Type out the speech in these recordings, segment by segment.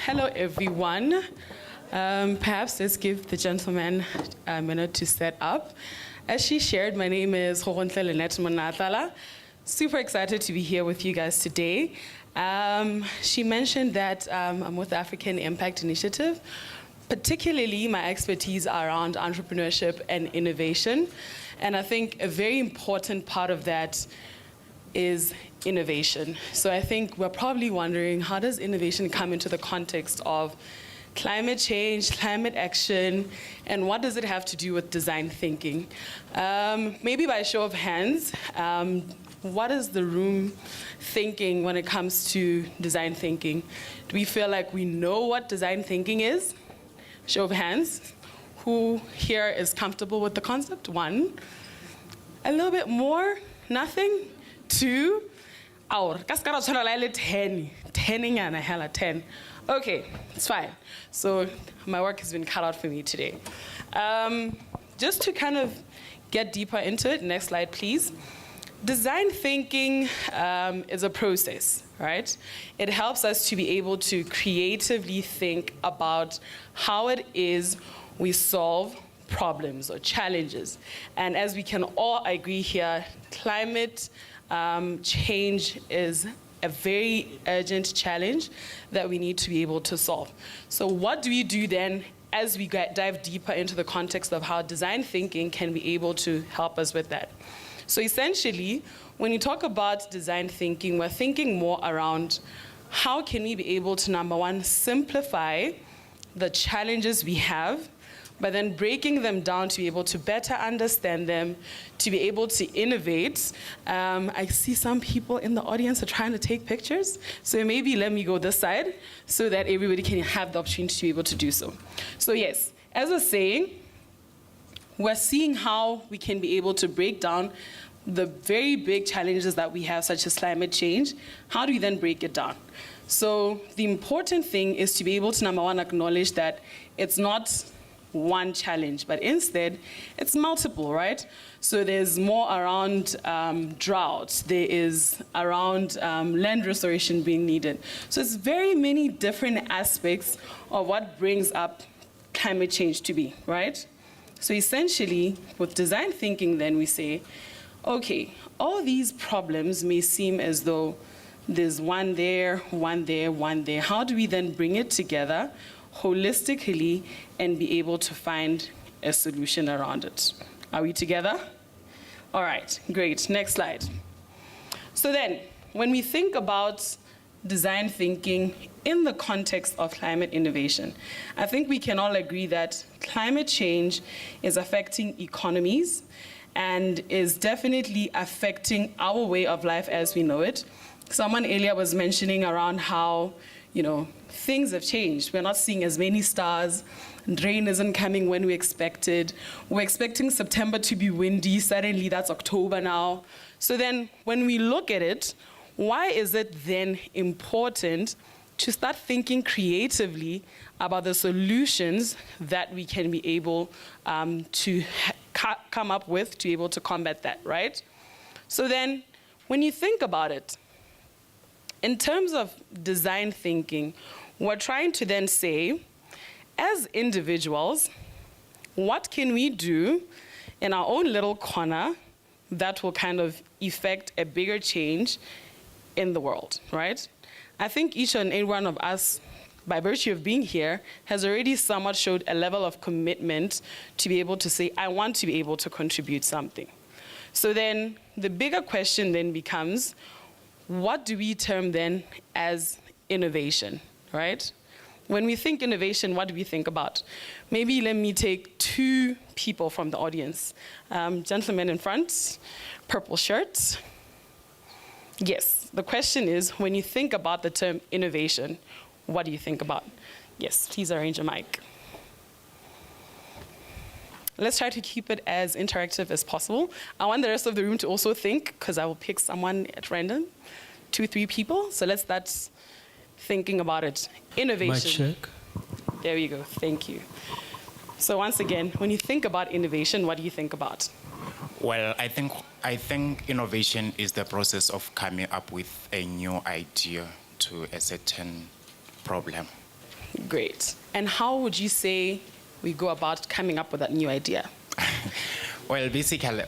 Hello, everyone. Perhaps let's give the gentleman a minute to set up. As she shared, my name is Lynnette Monnatlala. Super excited to be here with you guys today. She mentioned that I'm with the African Impact Initiative. Particularly, my expertise are around entrepreneurship and innovation. And I think a very important part of that is innovation. So I think we're probably wondering, how does innovation come into the context of climate change, climate action, and what does it have to do with design thinking? Maybe by a show of hands, what is the room thinking when it comes to design thinking? Do we feel like we know what design thinking is? Show of hands. Who here is comfortable with the concept? One. A little bit more? Nothing? Two? Our. 10. 10. Okay, it's fine. So my work has been cut out for me today. Just to kind of get deeper into it, next slide, please. Design thinking is a process, right? It helps us to be able to creatively think about how it is we solve problems or challenges. And as we can all agree here, climate change is a very urgent challenge that we need to be able to solve. So what do we do then as we dive deeper into the context of how design thinking can be able to help us with that? So essentially, when you talk about design thinking, we're thinking more around how can we be able to, number one, simplify the challenges we have, but then breaking them down to be able to better understand them, to be able to innovate. I see some people in the audience are trying to take pictures, so maybe let me go this side so that everybody can have the opportunity to be able to do so. So yes, as I was saying, we're seeing how we can be able to break down the very big challenges that we have, such as climate change. How do we then break it down? So the important thing is to be able to, number one, acknowledge that it's not one challenge, but instead it's multiple, right? So there's more around drought, there is around land restoration being needed. So it's very many different aspects of what brings up climate change to be, right? So essentially, with design thinking, then we say, okay, all these problems may seem as though there's one there, one there, one there. How do we then bring it together holistically and be able to find a solution around it? Are we together? All right, great. Next slide. So then, when we think about design thinking in the context of climate innovation, I think we can all agree that climate change is affecting economies and is definitely affecting our way of life as we know it. Someone earlier was mentioning around how, things have changed. We're not seeing as many stars, and rain isn't coming when we expected. We're expecting September to be windy, suddenly that's October now. So then when we look at it, why is it then important to start thinking creatively about the solutions that we can be able to come up with to be able to combat that, right? So then, when you think about it, in terms of design thinking, we're trying to then say, as individuals, what can we do in our own little corner that will kind of effect a bigger change in the world, right? I think each and every one of us, by virtue of being here, has already somewhat showed a level of commitment to be able to say, I want to be able to contribute something. So then the bigger question then becomes, what do we term then as innovation, right? When we think innovation, what do we think about? Maybe let me take two people from the audience. Gentleman in front, purple shirt. Yes, the question is, when you think about the term innovation, what do you think about? Yes, please arrange a mic. Let's try to keep it as interactive as possible. I want the rest of the room to also think, because I will pick someone at random, 2, 3 people. So let's start thinking about it. Innovation. Mic check. There you go, thank you. So once again, when you think about innovation, what do you think about? Well, I think innovation is the process of coming up with a new idea to a certain problem. Great. And how would you say we go about coming up with that new idea? Well, basically,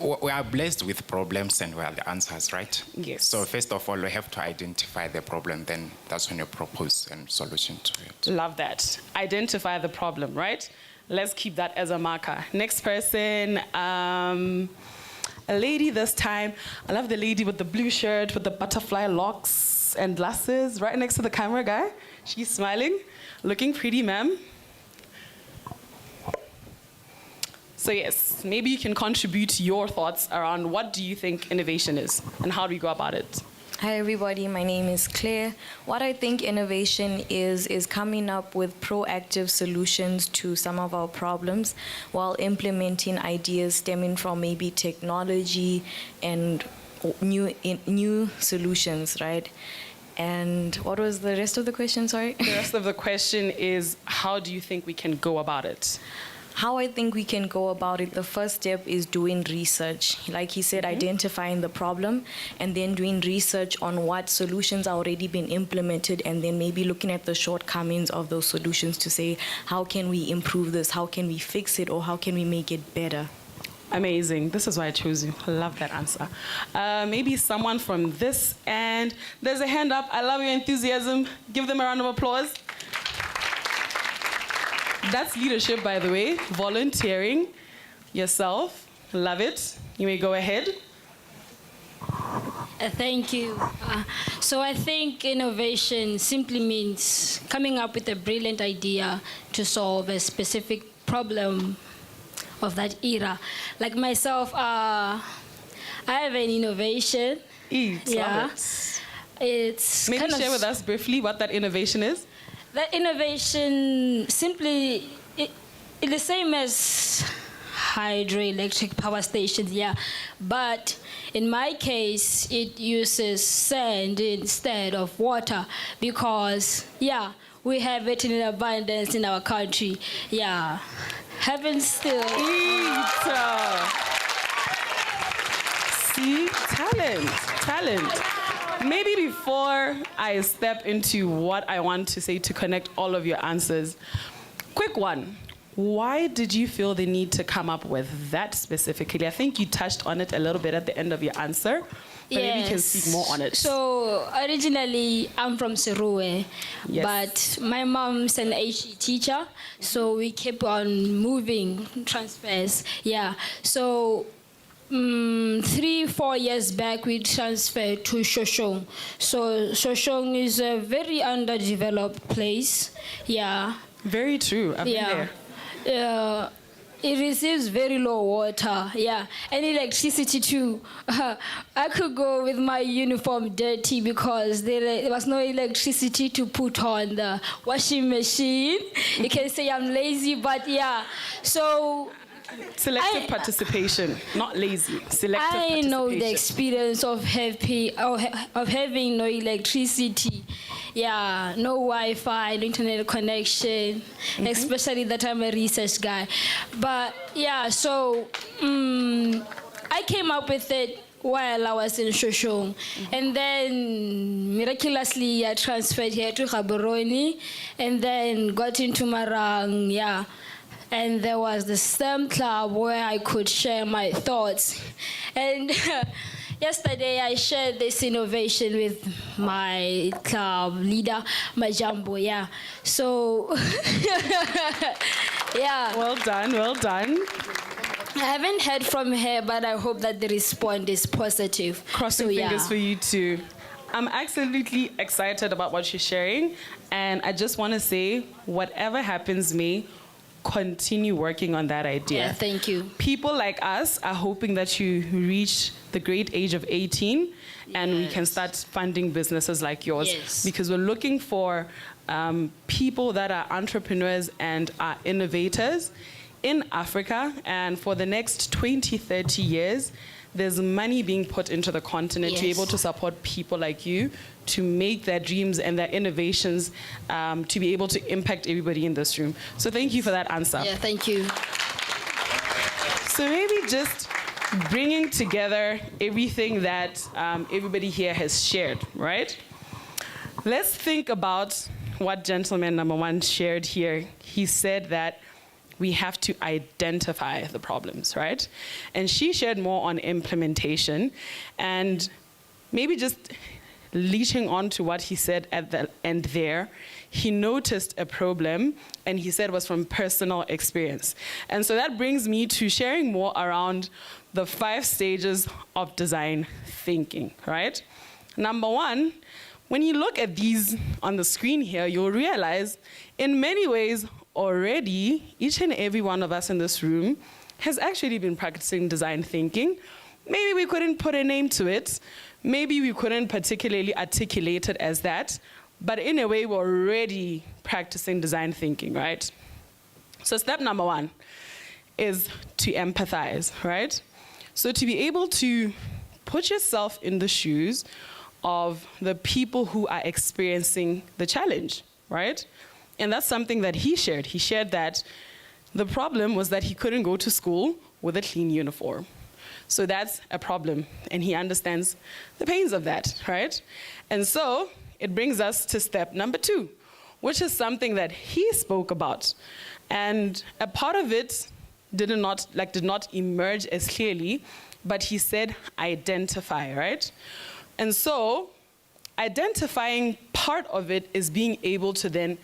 we are blessed with problems and we are the answers, right? Yes. So first of all, we have to identify the problem, then that's when you propose a solution to it. Love that. Identify the problem, right? Let's keep that as a marker. Next person, a lady this time. I love the lady with the blue shirt with the butterfly locks and glasses right next to the camera guy. She's smiling, looking pretty, ma'am. So yes, maybe you can contribute your thoughts around what do you think innovation is and how do we go about it? Hi everybody, my name is Claire. What I think innovation is coming up with proactive solutions to some of our problems while implementing ideas stemming from maybe technology and new solutions, right? And what was the rest of the question, sorry? The rest of the question is, how do you think we can go about it? How I think we can go about it, the first step is doing research. Like he said, identifying the problem and then doing research on what solutions are already been implemented and then maybe looking at the shortcomings of those solutions to say, how can we improve this? How can we fix it? Or how can we make it better? Amazing. This is why I chose you. I love that answer. Maybe someone from this end. There's a hand up. I love your enthusiasm. Give them a round of applause. That's leadership, by the way. Volunteering yourself. Love it. You may go ahead. Thank you. So I think innovation simply means coming up with a brilliant idea to solve a specific problem of that era. Like myself, I have an innovation. Love it. It's Maybe share with us briefly what that innovation is. That innovation simply, it's the same as hydroelectric power stations, yeah. But in my case, it uses sand instead of water because, yeah, we have it in abundance in our country. Yeah, heaven still. See, talent. Maybe before I step into what I want to say to connect all of your answers, quick one. Why did you feel the need to come up with that specifically? I think you touched on it a little bit at the end of your answer, but maybe you can speak more on it. So originally, I'm from Seruwe, Yes. but my mom's an HE teacher, so we kept on moving transfers. Yeah, so 3-4 years back, we transferred to Shoshong. So Shoshong is a very underdeveloped place. Yeah. Very true. I've been there. It receives very low water, yeah, and electricity too. I could go with my uniform dirty because there was no electricity to put on the washing machine. You can say I'm lazy, but yeah. So Selective participation, not lazy. Selective participation. I know the experience of having no electricity. Yeah, no Wi-Fi, no internet connection, especially that I'm a research guy. But yeah, so I came up with it while I was in Shoshong. And then miraculously I transferred here to Gaborone and then got into Marang, yeah. And there was the STEM club where I could share my thoughts. And yesterday I shared this innovation with my club leader, Majambo, yeah. So, yeah. Well done, well done. I haven't heard from her, but I hope that the response is positive. Crossing fingers for you too. I'm absolutely excited about what you're sharing. And I just want to say, whatever happens may, continue working on that idea. Yeah, thank you. People like us are hoping that you reach the great age of 18 and we can start funding businesses like yours. Yes. Because we're looking for people that are entrepreneurs and are innovators in Africa. And for the next 20, 30 years, there's money being put into the continent to be able to support people like you to make their dreams and their innovations to be able to impact everybody in this room. So thank you for that answer. Yeah, thank you. So maybe just bringing together everything that everybody here has shared, right? Let's think about what gentleman number one shared here. He said that we have to identify the problems, right? And she shared more on implementation, and maybe just leeching on to what he said at the end there, he noticed a problem, and he said it was from personal experience. And so that brings me to sharing more around the 5 stages of design thinking, right? Number one, when you look at these on the screen here, you'll realize in many ways already, each and every one of us in this room has actually been practicing design thinking. Maybe we couldn't put a name to it. Maybe we couldn't particularly articulate it as that, but in a way, we're already practicing design thinking, right? So step number one is to empathize, right? So to be able to put yourself in the shoes of the people who are experiencing the challenge, right? And that's something that he shared. He shared that the problem was that he couldn't go to school with a clean uniform. So that's a problem, and he understands the pains of that, right? And so it brings us to step number 2, which is something that he spoke about. And a part of it did not emerge as clearly, but he said identify, right? And so identifying part of it is being able to then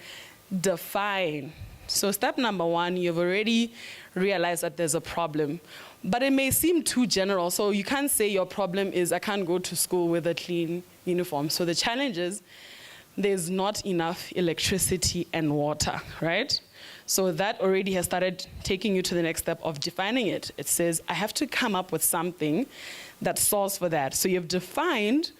define. So step number 1, you've already realized that there's a problem, but it may seem too general. So you can't say your problem is I can't go to school with a clean uniform. So the challenge is there's not enough electricity and water, right? So that already has started taking you to the next step of defining it. It says, I have to come up with something that solves for that. So you've defined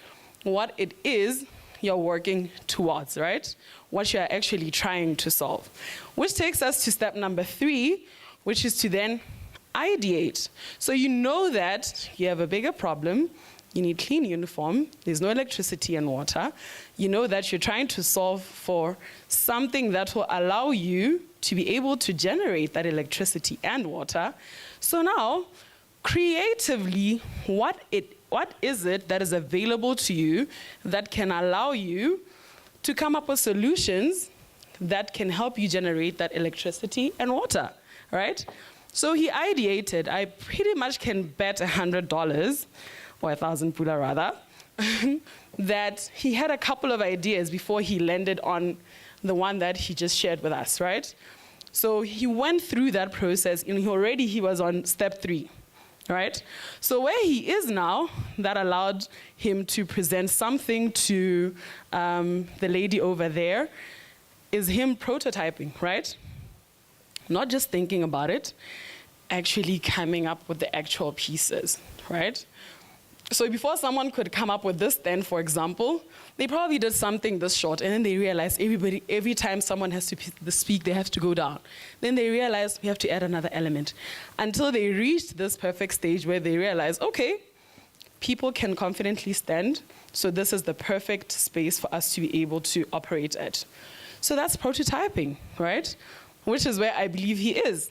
what it is you're working towards, right? What you're actually trying to solve. Which takes us to step number 3, which is to then ideate. So you know that you have a bigger problem, you need clean uniform, there's no electricity and water. You know that you're trying to solve for something that will allow you to be able to generate that electricity and water. So now, creatively, what is it that is available to you that can allow you to come up with solutions that can help you generate that electricity and water, right? So he ideated. I pretty much can bet $100, or 1,000 pula rather, that he had a couple of ideas before he landed on the one that he just shared with us, right? So he went through that process, and he was on step 3. Right? So where he is now, that allowed him to present something to the lady over there, is him prototyping, right? Not just thinking about it, actually coming up with the actual pieces, right? So before someone could come up with this then, for example, they probably did something this short, and then they realized every time someone has to speak, they have to go down. Then they realized we have to add another element, until they reached this perfect stage where they realized, okay, people can confidently stand, so this is the perfect space for us to be able to operate at. So that's prototyping, right? Which is where I believe he is.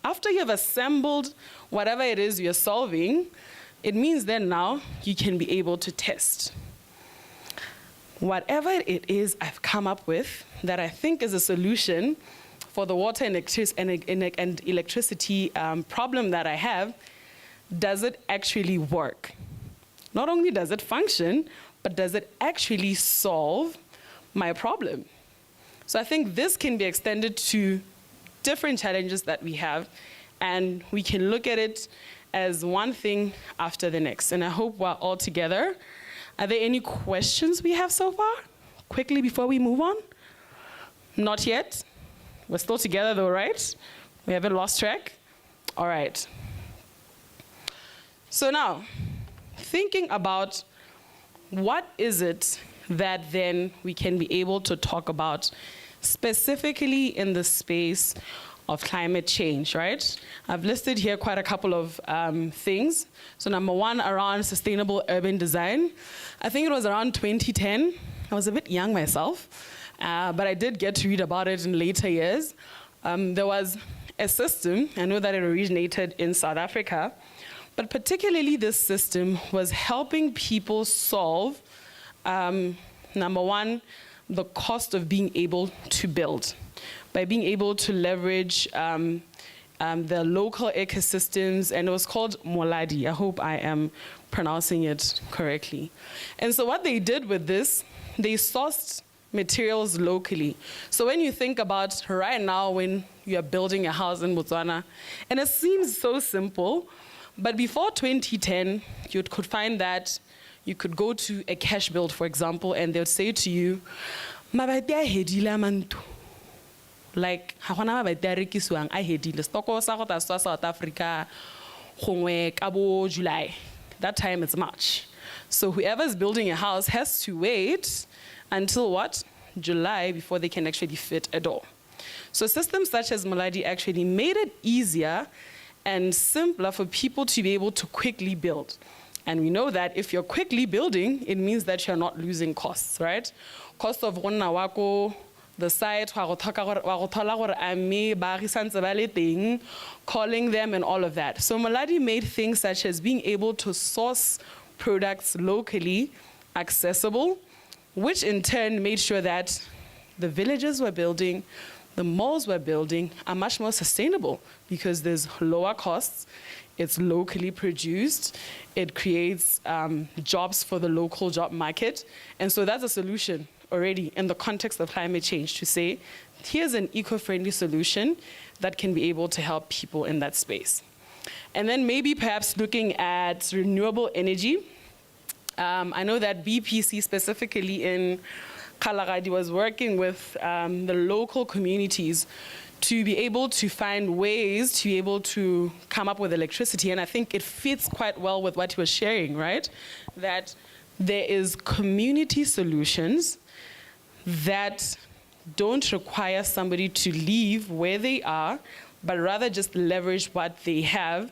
After you have assembled whatever it is you're solving, it means then now you can be able to test. Whatever it is I've come up with that I think is a solution for the water and electricity problem that I have, does it actually work? Not only does it function, but does it actually solve my problem? So I think this can be extended to different challenges that we have, and we can look at it as one thing after the next. And I hope we're all together. Are there any questions we have so far? Quickly before we move on? Not yet? We're still together though, right? We haven't lost track? All right. So now, thinking about what is it that then we can be able to talk about specifically in the space of climate change, right? I've listed here quite a couple of things. So number 1, around sustainable urban design. I think it was around 2010. I was a bit young myself, but I did get to read about it in later years. There was a system, I know that it originated in South Africa, but particularly this system was helping people solve Number one, the cost of being able to build. By being able to leverage the local ecosystems, and it was called Moladi. I hope I am pronouncing it correctly. And so what they did with this, they sourced materials locally. So when you think about right now when you're building a house in Botswana, and it seems so simple, but before 2010, you could find that you could go to a cash build, for example, and they would say to you, "Mabapi a hedile a manto." Like, ha gona mabapi a rekisiwang a hedile. Stoko sa go ta swa South Africa, gongwe ka bo July. That time it's March. So whoever's building a house has to wait until what? July before they can actually fit a door. So systems such as Moladi actually made it easier and simpler for people to be able to quickly build. And we know that if you're quickly building, it means that you're not losing costs, right? Cost of one wako, the site, calling them and all of that. So Moladi made things such as being able to source products locally accessible, which in turn made sure that the villages we're building, the malls we're building are much more sustainable because there's lower costs, it's locally produced, it creates jobs for the local job market. And so that's a solution already in the context of climate change to say, here's an eco-friendly solution that can be able to help people in that space. And then maybe perhaps looking at renewable energy. I know that BPC specifically in Kalagadi was working with the local communities to be able to find ways to be able to come up with electricity. And I think it fits quite well with what you were sharing, right? That there is community solutions that don't require somebody to leave where they are, but rather just leverage what they have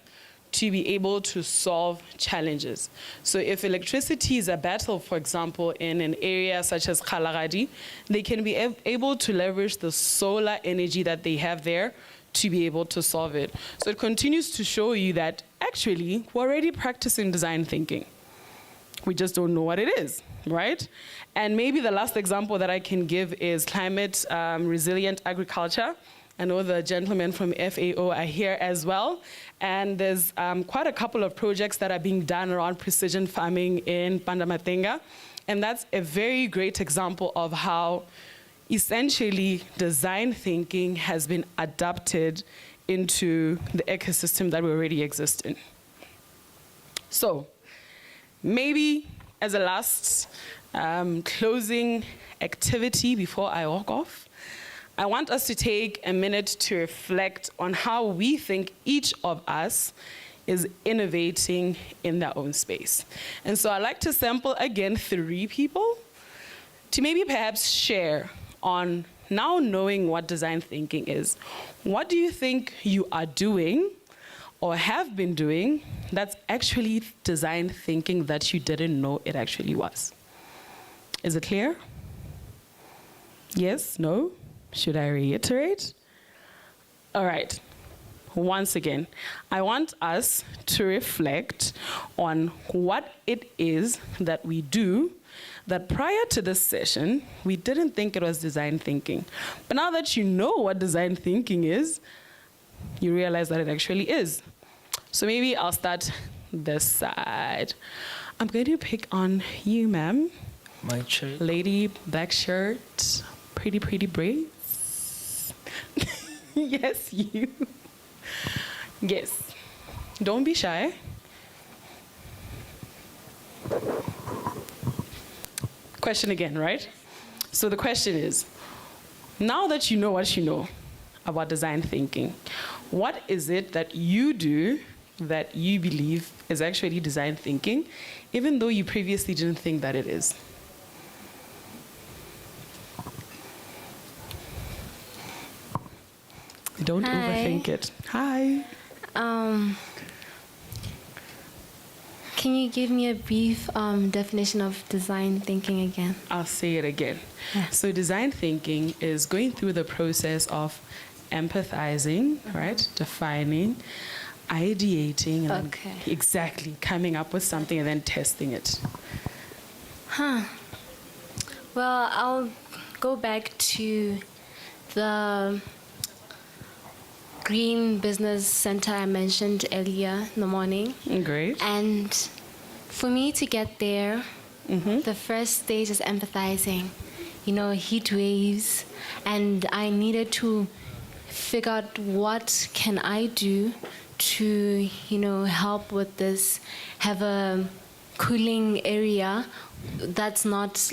to be able to solve challenges. So if electricity is a battle, for example, in an area such as Kalagadi, they can be able to leverage the solar energy that they have there to be able to solve it. So it continues to show you that actually we're already practicing design thinking. We just don't know what it is, right? And maybe the last example that I can give is climate resilient agriculture. I know the gentlemen from FAO are here as well. And there's quite a couple of projects that are being done around precision farming in Pandamatenga. And that's a very great example of how essentially design thinking has been adapted into the ecosystem that we already exist in. So maybe as a last closing activity before I walk off, I want us to take a minute to reflect on how we think each of us is innovating in their own space. And so I'd like to sample again 3 people to maybe perhaps share on now knowing what design thinking is. What do you think you are doing or have been doing that's actually design thinking that you didn't know it actually was? Is it clear? Yes? No? Should I reiterate? All right. Once again, I want us to reflect on what it is that we do that prior to this session, we didn't think it was design thinking. But now that you know what design thinking is, you realize that it actually is. So maybe I'll start this side. I'm going to pick on you, ma'am. My shirt. Lady, black shirt, pretty braids. Yes, you. Yes. Don't be shy. Question again, right? So the question is, now that you know what you know about design thinking, what is it that you do that you believe is actually design thinking, even though you previously didn't think that it is? Don't overthink it. Hi. Can you give me a brief definition of design thinking again? I'll say it again. Yeah. So design thinking is going through the process of empathizing, right? Defining, ideating, and Okay. exactly coming up with something and then testing it. Well, I'll go back to the Green Business Center I mentioned earlier in the morning. Great. And for me to get there, the first stage is empathizing. You know, heat waves, and I needed to figure out what can I do to, you know, help with this, have a cooling area that's not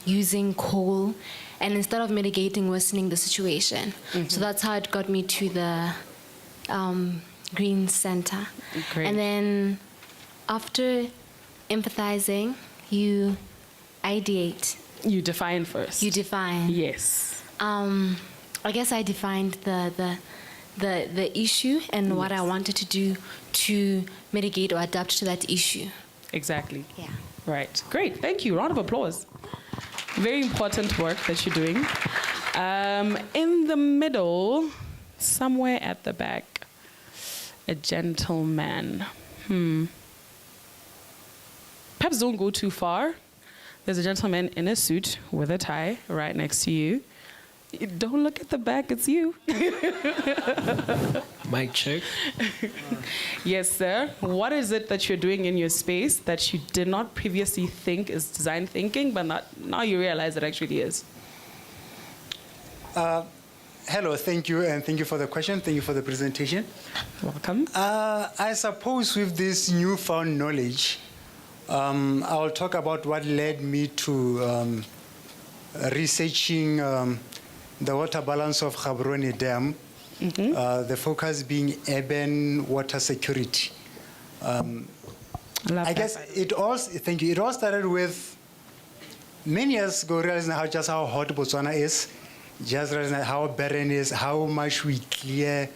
using coal, and instead of mitigating, worsening the situation. So that's how it got me to the Green Center. Great. And then after empathizing, you ideate. You define first. You define. Yes. I guess I defined the issue and what I wanted to do to mitigate or adapt to that issue. Exactly. Yeah. Right. Great. Thank you. Round of applause. Very important work that you're doing. In the middle, somewhere at the back, a gentleman. Perhaps don't go too far. There's a gentleman in a suit with a tie right next to you. Don't look at the back, it's you. Mic check. Yes, sir. What is it that you're doing in your space that you did not previously think is design thinking, but now you realize it actually is? Hello, thank you, and thank you for the question. Thank you for the presentation. Welcome. I suppose with this newfound knowledge, I'll talk about what led me to researching the water balance of Gaborone Dam, the focus being urban water security. I guess it all started with many years ago, realizing how hot Botswana is, just realizing how barren it is, how much we clear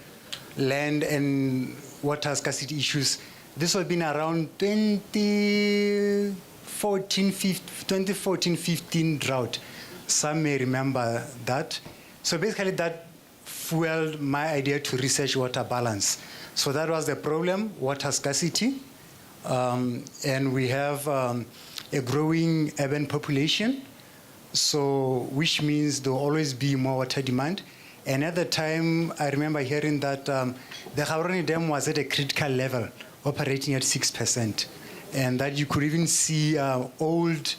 land and water scarcity issues. This has been around 2014-15 drought. Some may remember that. So basically that fueled my idea to research water balance. So that was the problem, water scarcity. And we have a growing urban population, so which means there will always be more water demand. And at the time, I remember hearing that the Gaborone Dam was at a critical level, operating at 6%. And that you could even see old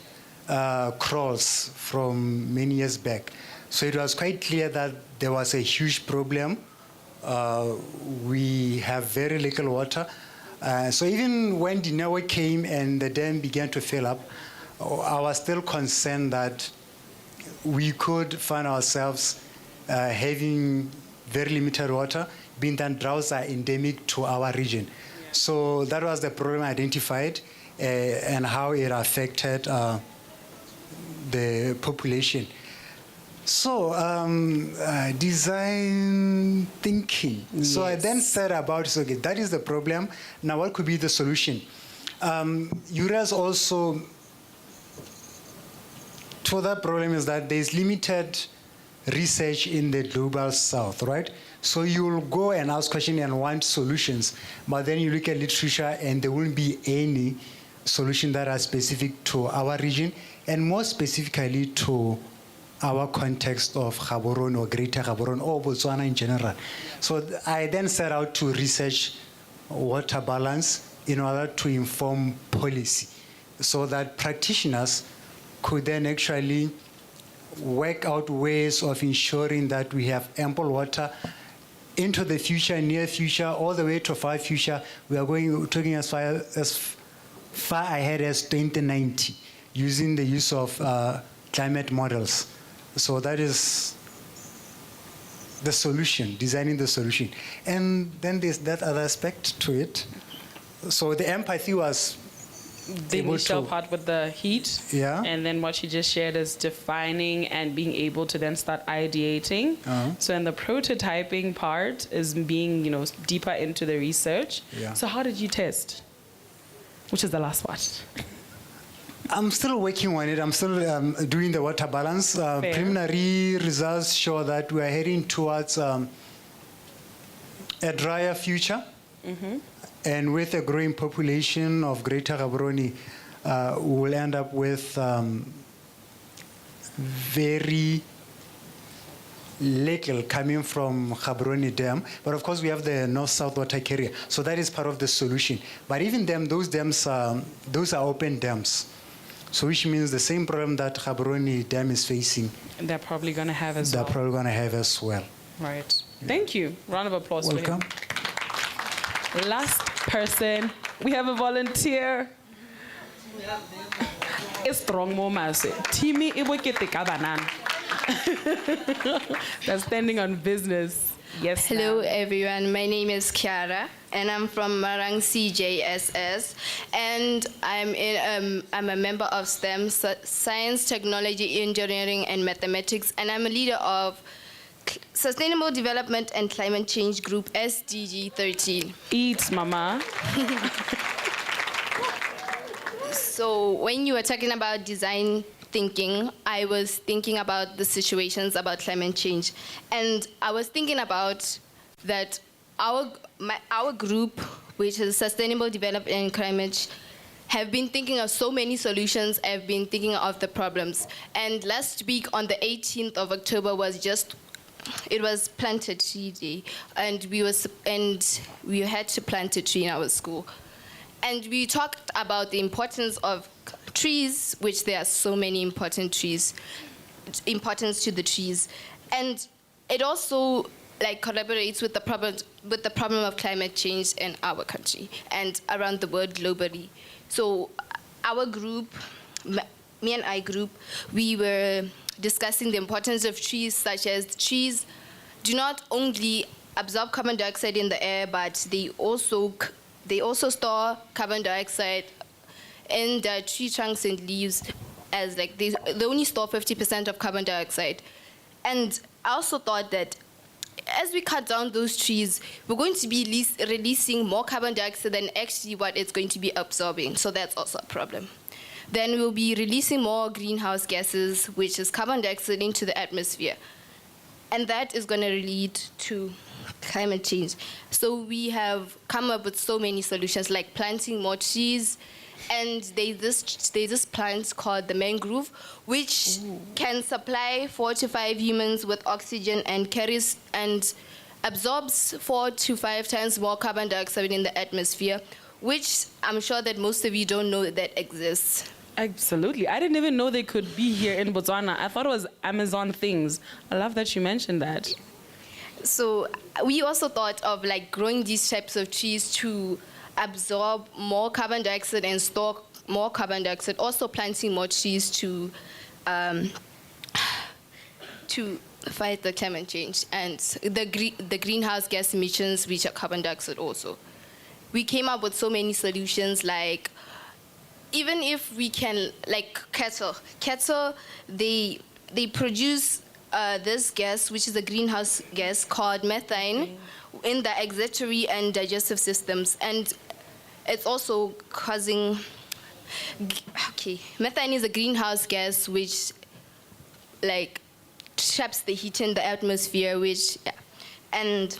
crawls from many years back. So it was quite clear that there was a huge problem. We have very little water. So even when the network came and the dam began to fill up, I was still concerned that we could find ourselves having very limited water, being that droughts are endemic to our region. So that was the problem identified and how it affected the population. So design thinking. Yes. So I then said about, okay, that is the problem. Now what could be the solution? You realize also to that problem is that there's limited research in the global south, right? So you'll go and ask questions and want solutions, but then you look at literature and there won't be any solution that are specific to our region and more specifically to our context of Gaborone or Greater Gaborone or Botswana in general. So I then set out to research water balance in order to inform policy so that practitioners could then actually work out ways of ensuring that we have ample water into the future, near future, all the way to far future. We are talking as far ahead as 2090 using the use of climate models. So that is the solution, designing the solution. And then there's that other aspect to it. So the empathy was the initial part with the heat, yeah, and then what you just shared is defining and being able to then start ideating. So in the prototyping part is being, deeper into the research. Yeah. So how did you test? Which is the last part? I'm still working on it. I'm still doing the water balance. Preliminary results show that we are heading towards a drier future. And with a growing population of Greater Gaborone, we will end up with very little coming from Gaborone Dam, but of course we have the north-south water carrier, so that is part of the solution. But even them, those dams, those are open dams, so which means the same problem that Gaborone Dam is facing, They're probably going to have as they're well. probably going to have as well. Right. Thank you. Round of applause for Welcome. him. Last person. We have a volunteer. It's strong moments. Timi ibokete ka banana. They're standing on business. Yes. Hello ma'am. everyone, my name is Kiara and I'm from Marang CJSS and I'm a member of STEM, Science, Technology, Engineering and Mathematics, and I'm a leader of Sustainable Development and Climate Change Group SDG 13. Eat, mama. So when you were talking about design thinking, I was thinking about the situations about climate change. And I was thinking about that our group, which is Sustainable Development and Climate, have been thinking of so many solutions, have been thinking of the problems. And last week on the 18th of October it was Planted Tree Day, and we had to plant a tree in our school. And we talked about the importance of trees, which there are so many importance to the trees. And it also collaborates with the problem of climate change in our country and around the world globally. So our group, me and I group, we were discussing the importance of trees, such as trees do not only absorb carbon dioxide in the air, but they also store carbon dioxide in the tree trunks and leaves, as they only store 50% of carbon dioxide. And I also thought that as we cut down those trees, we're going to be releasing more carbon dioxide than actually what it's going to be absorbing. So that's also a problem. Then we'll be releasing more greenhouse gases, which is carbon dioxide, into the atmosphere. And that is going to lead to climate change. So we have come up with so many solutions, like planting more trees. And there's this plant called the mangrove, which can supply 4 to 5 humans with oxygen and carries and absorbs 4 to 5 times more carbon dioxide in the atmosphere, which I'm sure that most of you don't know that exists. Absolutely. I didn't even know they could be here in Botswana. I thought it was Amazon things. I love that you mentioned that. So we also thought of growing these types of trees to absorb more carbon dioxide and store more carbon dioxide. Also planting more trees to fight the climate change and the greenhouse gas emissions, which are carbon dioxide also. We came up with so many solutions, even if we can, cattle, they produce this gas, which is a greenhouse gas called methane, in the excretory and digestive systems. And it's also causing, methane is a greenhouse gas which traps the heat in the atmosphere, and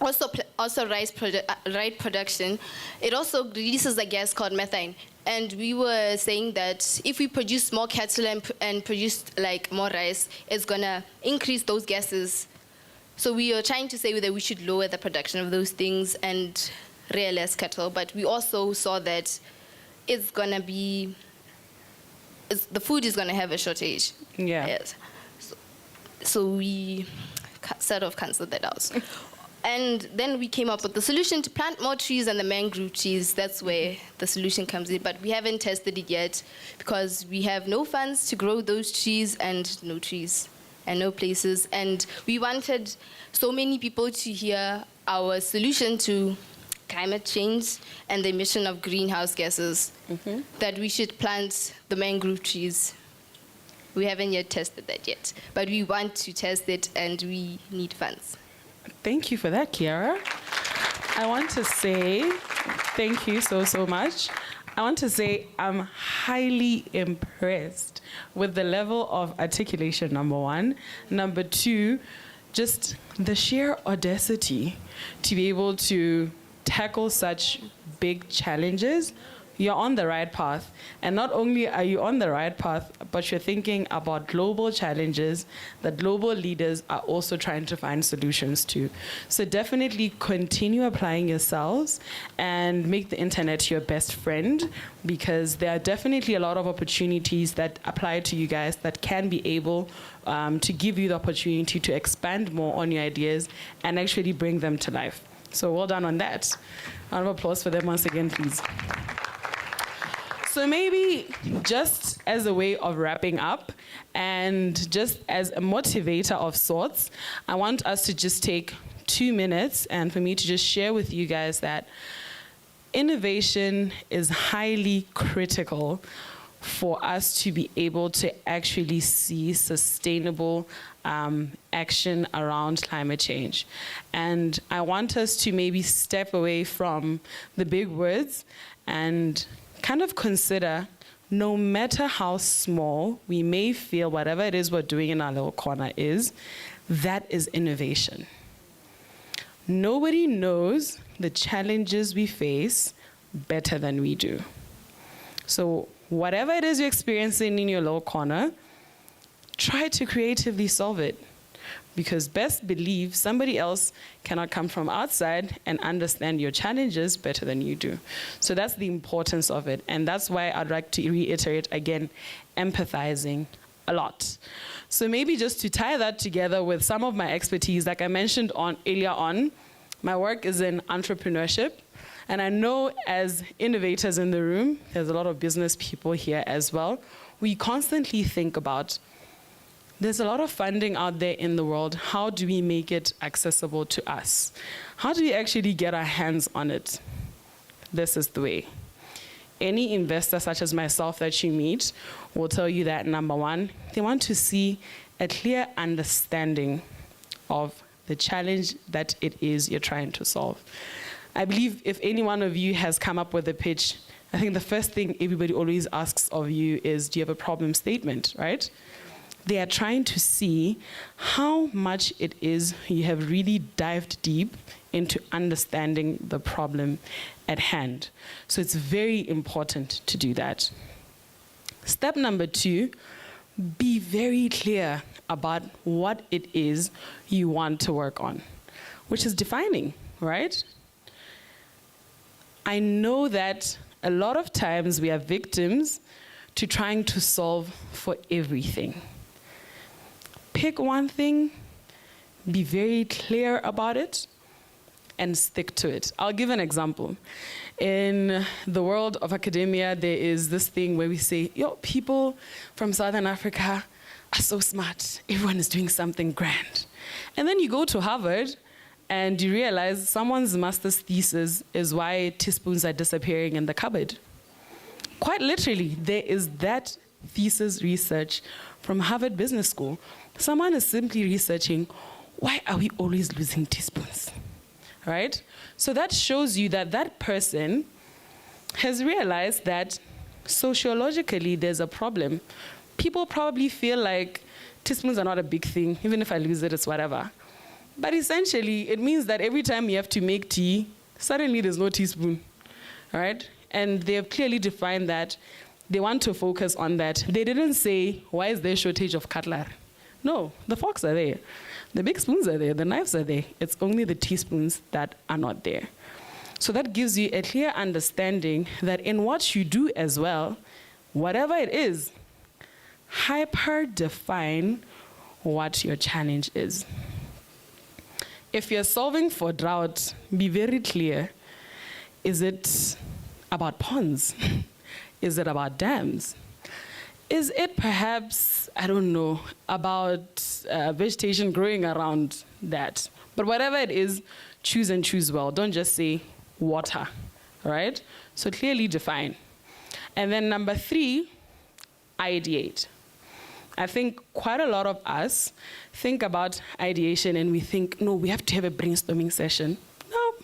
also rice production. It also releases a gas called methane. And we were saying that if we produce more cattle and produce more rice, it's gonna increase those gases. So we are trying to say that we should lower the production of those things and rear less cattle. But we also saw that the food is gonna have a shortage. Yeah. Yes. So we sort of canceled that out. And then we came up with the solution to plant more trees and the mangrove trees. That's where the solution comes in. But we haven't tested it yet because we have no funds to grow those trees and no trees and no places. And we wanted so many people to hear our solution to climate change and the emission of greenhouse gases, that we should plant the mangrove trees. We haven't yet tested that yet, but we want to test it and we need funds. Thank you for that, Kiara. I want to say thank you so much. I want to say I'm highly impressed with the level of articulation, number one. Number two, just the sheer audacity to be able to tackle such big challenges. you're on the right path. And not only are you on the right path, but you're thinking about global challenges that global leaders are also trying to find solutions to. So definitely continue applying yourselves and make the internet your best friend, because there are definitely a lot of opportunities that apply to you guys that can be able to give you the opportunity to expand more on your ideas and actually bring them to life. So well done on that. Round of applause for them once again, please. So maybe just as a way of wrapping up and just as a motivator of sorts, I want us to just take 2 minutes and for me to just share with you guys that innovation is highly critical for us to be able to actually see sustainable action around climate change. And I want us to maybe step away from the big words and kind of consider, no matter how small we may feel whatever it is we're doing in our little corner is, that is innovation. Nobody knows the challenges we face better than we do. So whatever it is you're experiencing in your little corner, try to creatively solve it. Because best believe somebody else cannot come from outside and understand your challenges better than you do. So that's the importance of it. And that's why I'd like to reiterate again, empathizing a lot. So maybe just to tie that together with some of my expertise, like I mentioned earlier on, my work is in entrepreneurship. And I know as innovators in the room, there's a lot of business people here as well, we constantly think about, there's a lot of funding out there in the world. How do we make it accessible to us? How do we actually get our hands on it? This is the way. Any investor such as myself that you meet will tell you that, number one, they want to see a clear understanding of the challenge that it is you're trying to solve. I believe if any one of you has come up with a pitch, I think the first thing everybody always asks of you is, do you have a problem statement, right? They are trying to see how much it is you have really dived deep into understanding the problem at hand. So it's very important to do that. Step number 2, be very clear about what it is you want to work on, which is defining, right? I know that a lot of times we are victims to trying to solve for everything. Pick one thing, be very clear about it, and stick to it. I'll give an example. In the world of academia, there is this thing where we say, yo, people from Southern Africa are so smart. Everyone is doing something grand. And then you go to Harvard, and you realize someone's master's thesis is why teaspoons are disappearing in the cupboard. Quite literally, there is that thesis research from Harvard Business School. Someone is simply researching, why are we always losing teaspoons, right? So that shows you that that person has realized that sociologically there's a problem. People probably feel like teaspoons are not a big thing, even if I lose it, it's whatever. But essentially, it means that every time you have to make tea, suddenly there's no teaspoon, right? And they have clearly defined that they want to focus on that. They didn't say, why is there a shortage of cutlery? No, the forks are there. The big spoons are there, the knives are there. It's only the teaspoons that are not there. So that gives you a clear understanding that in what you do as well, whatever it is, hyper-define what your challenge is. If you're solving for drought, be very clear. Is it about ponds? Is it about dams? Is it perhaps, I don't know, about vegetation growing around that? But whatever it is, choose and choose well. Don't just say water, right? So clearly define. And then number 3, ideate. I think quite a lot of us think about ideation and we think, no, we have to have a brainstorming session. No.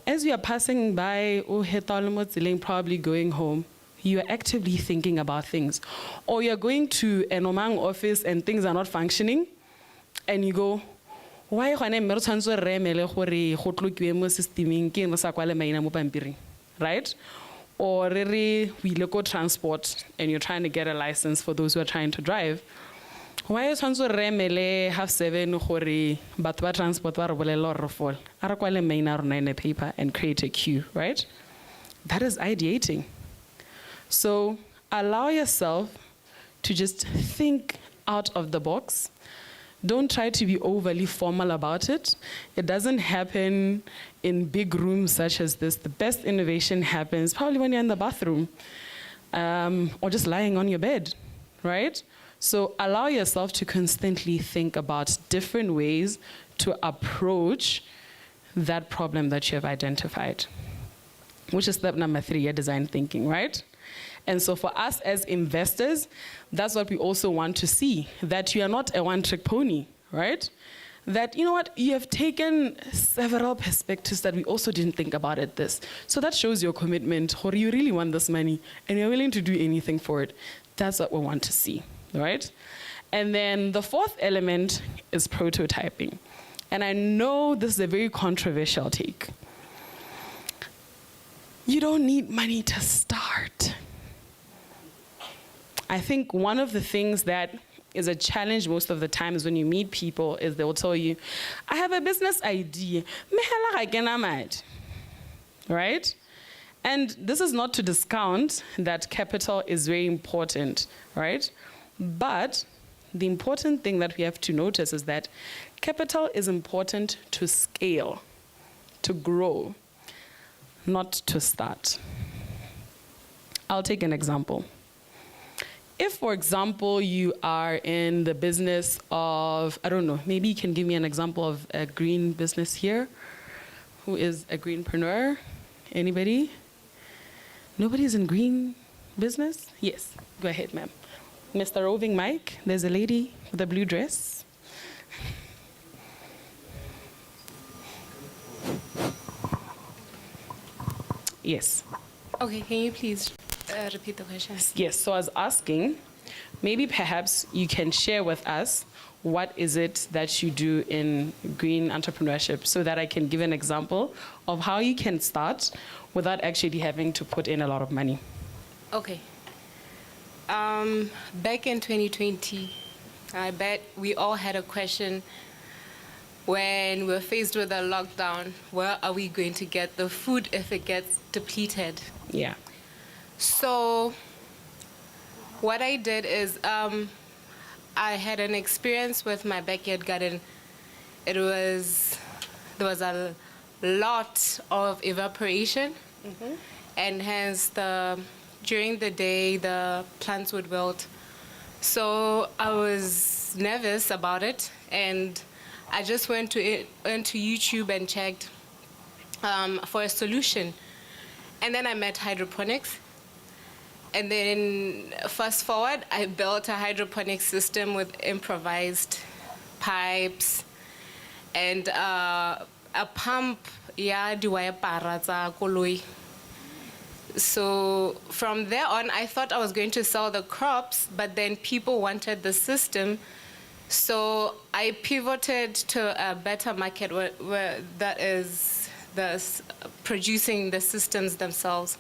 As we are passing by, probably going home, you are actively thinking about things. Or you're going to an Omang office and things are not functioning, and you go, why right? or we look at transport and you're trying to get a license for those who are trying to drive, why is Hanso Remele have 7 hori but what transport war bolelo fall? Arakwale main in a paper and create a queue, right? That is ideating. So allow yourself to just think out of the box. Don't try to be overly formal about it. It doesn't happen in big rooms such as this. The best innovation happens probably when you're in the bathroom or just lying on your bed, right? So allow yourself to constantly think about different ways to approach that problem that you have identified, which is step number 3, your design thinking, right? And so for us as investors, that's what we also want to see, that you are not a one-trick pony, right? That, you know what, you have taken several perspectives that we also didn't think about at this. So that shows your commitment, or you really want this money, and you're willing to do anything for it. That's what we want to see, right? And then the 4th element is prototyping. And I know this is a very controversial take. You don't need money to start. I think one of the things that is a challenge most of the times when you meet people is they will tell you, I have a business idea, right? And this is not to discount that capital is very important, right? But the important thing that we have to notice is that capital is important to scale, to grow, not to start. I'll take an example. If, for example, you are in the business of, I don't know, maybe you can give me an example of a green business here. Who is a greenpreneur? Anybody? Nobody's in green business? Yes, go ahead, ma'am. Mr. Roving Mike, there's a lady with a blue dress. Yes. Okay, can you please repeat the question? Yes, so I was asking, maybe perhaps you can share with us what is it that you do in green entrepreneurship so that I can give an example of how you can start without actually having to put in a lot of money. Okay. Back in 2020, I bet we all had a question when we're faced with a lockdown, where are we going to get the food if it gets depleted? Yeah. So what I did is I had an experience with my backyard garden. There was a lot of evaporation, and hence during the day the plants would wilt. So I was nervous about it, and I just went to YouTube and checked for a solution. And then I met hydroponics. And then fast forward, I built a hydroponic system with improvised pipes and a pump. So from there on, I thought I was going to sell the crops, but then people wanted the system. So I pivoted to a better market where that is producing the systems themselves.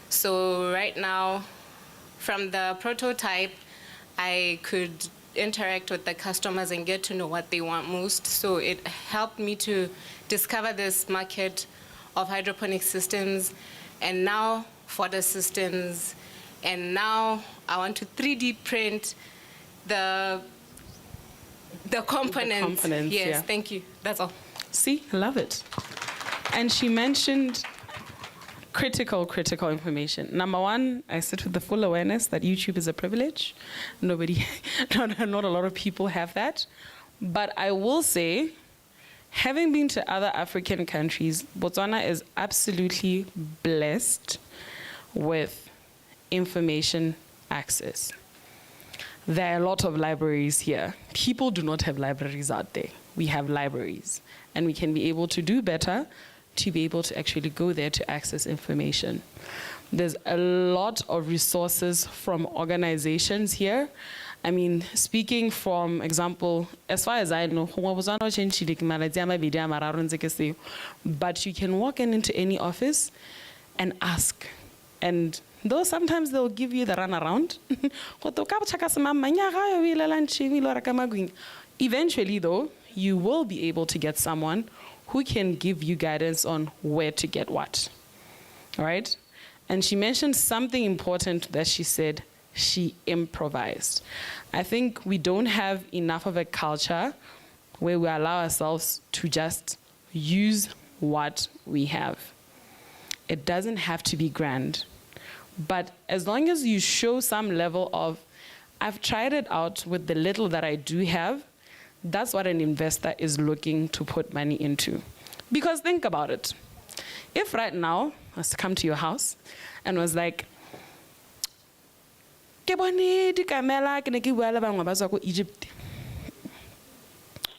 So right now, from the prototype, I could interact with the customers and get to know what they want most. So it helped me to discover this market of hydroponic systems, and now for the systems, and now I want to 3D print the components. Yes, yeah. Thank you. That's all. See, I love it. And she mentioned critical information. Number 1, I sit with the full awareness that YouTube is a privilege. Not a lot of people have that. But I will say, having been to other African countries, Botswana is absolutely blessed with information access. There are a lot of libraries here. People do not have libraries out there. We have libraries, and we can be able to do better to be able to actually go there to access information. There's a lot of resources from organizations here. I mean, speaking from example, as far as I know, but you can walk into any office and ask And though sometimes they'll give you the runaround, eventually though, you will be able to get someone who can give you guidance on where to get what, all right? And she mentioned something important that she said, she improvised. I think we don't have enough of a culture where we allow ourselves to just use what we have. It doesn't have to be grand, but as long as you show some level of, I've tried it out with the little that I do have, that's what an investor is looking to put money into. Because think about it. If right now I was to come to your house and was like, ke bone di kamela ke ne ke bua le bangwe ba tswa ko Egypt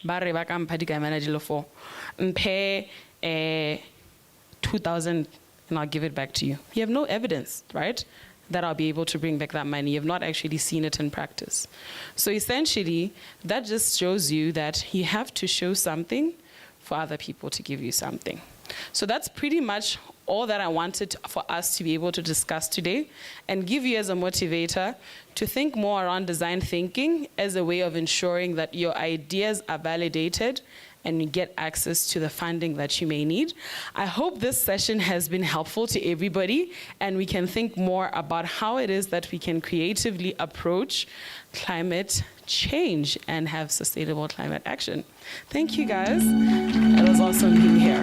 ba re ba ka mpha di kamela di le 4 mphe 2,000 and I'll give it back to you. You have no evidence, right, that I'll be able to bring back that money. You've not actually seen it in practice. So essentially, that just shows you that you have to show something for other people to give you something. So that's pretty much all that I wanted for us to be able to discuss today and give you as a motivator to think more around design thinking as a way of ensuring that your ideas are validated and you get access to the funding that you may need. I hope this session has been helpful to everybody and we can think more about how it is that we can creatively approach climate change and have sustainable climate action. Thank you guys. It was awesome being here.